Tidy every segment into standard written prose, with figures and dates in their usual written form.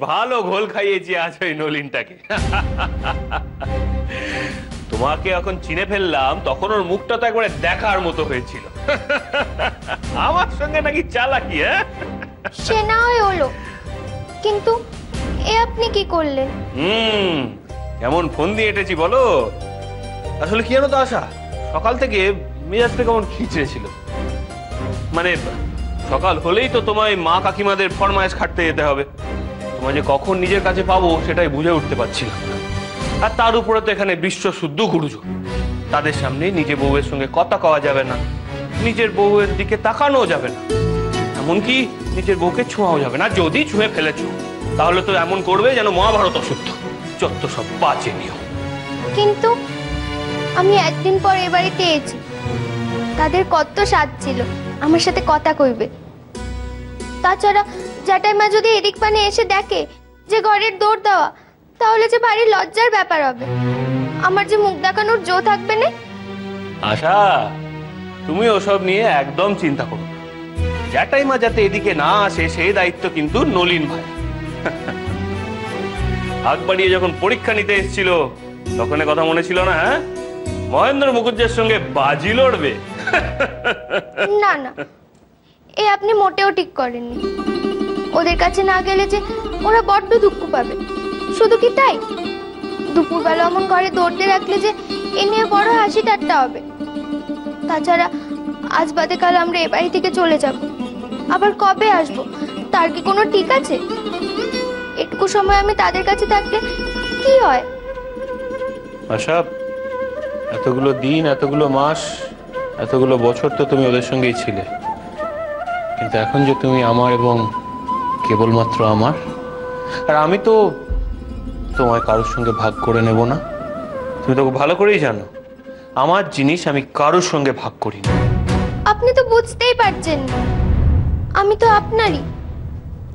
ভালো ঘোল খাইয়েছি আজ ওই নলিনটাকে। তোমাকে এখন চিনে ফেললাম, তখন ওর মুখটা তো একবারে দেখার মতো হয়েছিল। আমার সঙ্গে নাকি চালাকি? সে না হয় হলো, কিন্তু এ আপনি কি করলেন? কেমন ফোন দিয়ে এটেছি বলো। আসলে কি জানো তো আশা, সকাল থেকে মেজাজটা কেমন খিচড়ে ছিল। মানে সকাল হলেই তো তোমায় মা কাকিমাদের ফরমায়েশ খাটতে যেতে হবে। তোমায় যে কখন নিজের কাছে পাবো সেটাই বুঝে উঠতে পারছিলাম না। আর তার উপরে তো এখানে বিশ্ব শুদ্ধ গুরুজন, তাদের সামনে নিজের বউয়ের সঙ্গে কথা কওয়া যাবে না, নিজের বউয়ের দিকে তাকানো যাবে না, এমনকি নিজের বউকে ছোঁয়াও যাবে না। যদি ছুঁয়ে ফেলেছো তাহলে তো এমন করবে যেন মহাভারত অশুদ্ধ, যত সব বাজে নিয়ম। কিন্তু আমি একদিন পর এ বাড়িতে এসেছি, তাদের কত স্বাদ ছিল আমার সাথে কথা কইবে। তাছাড়া জ্যাঠাই মা যদি এদিক পানে এসে দেখে যে ঘরের দৌড় দেওয়া, তাহলে যে ভারী লজ্জার ব্যাপার হবে। আমার যে মুখ দেখানোর জো থাকবে না। আশা, তুমি ওসব নিয়ে একদম চিন্তা করো না। জ্যাঠাই মা যাতে এদিকে না আসে সেই দায়িত্ব কিন্তু নলিন ভাই। হাত বাড়িয়ে যখন পরীক্ষা নিতে এসেছিল তখন কথা মনে ছিল না? হ্যাঁ, মহেন্দ্র মুখুজ্জের সঙ্গে বাজি লড়বে। না না, এ আপনি মোটেও ঠিক করেননি। ওদের কাছে না গেলে যে ওরা বড্ড দুঃখ পাবে। শুধু কি তাই, দুপুরবেলা অমন ঘরে দৌড়তে রাখলে যে এ নিয়ে বড় হাসি ঠাট্টা হবে। তাছাড়া আজ বাদে কাল আমরা এ বাড়ি থেকে চলে যাব, আবার কবে আসব তার কি কোনো ঠিক আছে? এটুকু সময় আমি তাদের কাছে থাকলে কি হয়? আশা, এতগুলো দিন, এতগুলো মাস, এতগুলো বছর তো তুমি ওদের সঙ্গেই ছিলে, কিন্তু এখন যে তুমি আমার এবং কেবলমাত্র আমার, আর আমি তো তোমায় কারোর সঙ্গে ভাগ করে নেব না। তুমি তো ভালো করেই জানো আমার জিনিস আমি কারোর সঙ্গে ভাগ করি না। আপনি তো বুঝতেই পারছেন না, আমি তো আপনারই,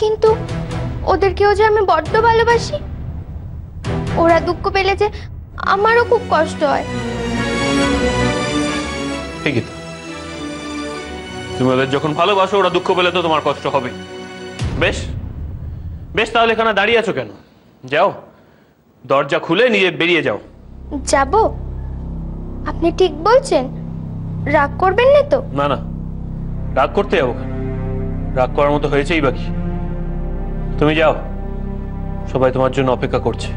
কিন্তু ওদেরকেও যে আমি বড্ড ভালোবাসি। ওরা দুঃখ পেলে যে আমারও খুব কষ্ট হয়। ঠিকই তো, তুমি ওদের যখন ভালোবাসো ওরা দুঃখ পেলে তো তোমার কষ্ট হবে। বেশ বেশ, তাহলে এখানে দাঁড়িয়ে আছো কেন? যাও, দরজা খুলে নিয়ে বেরিয়ে যাও। যাব? আপনি ঠিক বলছেন? রাগ করবেন না তো? না না, রাগ করতে যাবো কেন? রাগ করার মতো হয়েছেই বাকি। তুমি যাও, সবাই তোমার জন্য অপেক্ষা করছে।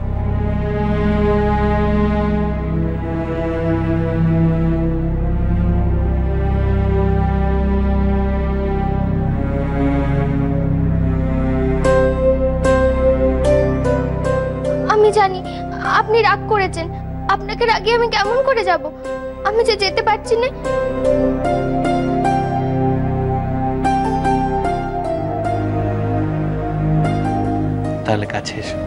আমি জানি আপনি রাগ করেছেন, আপনাকে রাগে আমি কেমন করে যাব? আমি যে যেতে পারছি না। তাহলে কাছে এসো।